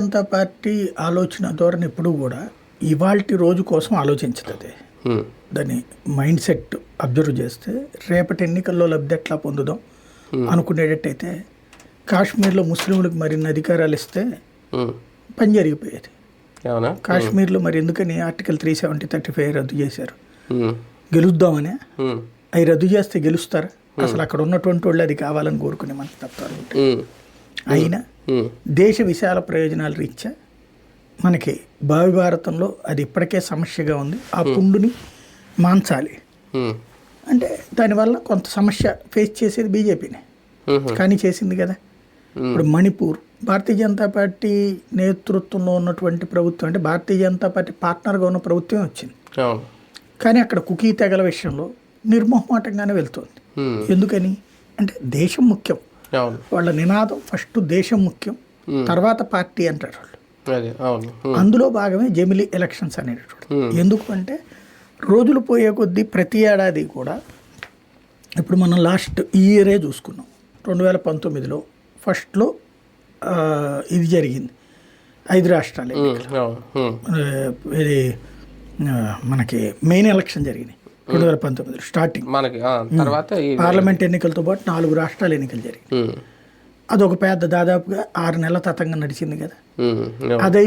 Janata party ఆలోచన ధోరణి ఎప్పుడు కూడా ఇవాల్టి రోజు కోసం ఆలోచించదు. దాని మైండ్ సెట్ అబ్జర్వ్ చేస్తే రేపటి ఎన్నికల్లో లబ్ధి ఎట్లా పొందుదాం అనుకునేటట్టయితే కాశ్మీర్లో ముస్లింలకు మరిన్ని అధికారాలు ఇస్తే పని జరిగిపోయేది. కాశ్మీర్లో మరి ఎందుకని ఆర్టికల్ 370-35 రద్దు చేశారు? గెలుద్దామనే. అవి రద్దు చేస్తే గెలుస్తారా? అసలు అక్కడ ఉన్నటువంటి వాళ్ళు అది కావాలని కోరుకునే మనకు తత్వాలు ఉంటాయి. అయినా దేశ విశాల ప్రయోజనాల రీత్యా మనకి భావి భారతంలో అది ఇప్పటికే సమస్యగా ఉంది. ఆ పుండుని మాంచాలి అంటే దానివల్ల కొంత సమస్య ఫేస్ చేసేది బీజేపీనే, కానీ చేసింది కదా. ఇప్పుడు మణిపూర్ భారతీయ జనతా పార్టీ నేతృత్వంలో ఉన్నటువంటి ప్రభుత్వం, అంటే భారతీయ జనతా పార్టీ పార్ట్నర్గా ఉన్న ప్రభుత్వమే వచ్చింది. కానీ అక్కడ కుకీ తెగల విషయంలో నిర్మోహమాటంగానే వెళ్తుంది. ఎందుకని అంటే దేశం ముఖ్యం. వాళ్ళ నినాదం ఫస్ట్ దేశం ముఖ్యం, తర్వాత పార్టీ అంటారు వాళ్ళు. అందులో భాగమే జమిలీ ఎలక్షన్స్ అనేటటువంటి. ఎందుకు అంటే రోజులు పోయే కొద్దీ ప్రతి ఏడాది కూడా, ఇప్పుడు మనం లాస్ట్ ఇయరే చూసుకున్నాం, 2019లో ఫస్ట్లో ఇది జరిగింది, 5 రాష్ట్రాలు ఇది మనకి మెయిన్ ఎలక్షన్ జరిగినాయి 2019లో స్టార్టింగ్. తర్వాత పార్లమెంట్ ఎన్నికలతో పాటు 4 రాష్ట్రాల ఎన్నికలు జరిగాయి. అదొక పెద్ద దాదాపుగా 6 నెలల తతంగా నడిచింది కదా. అదై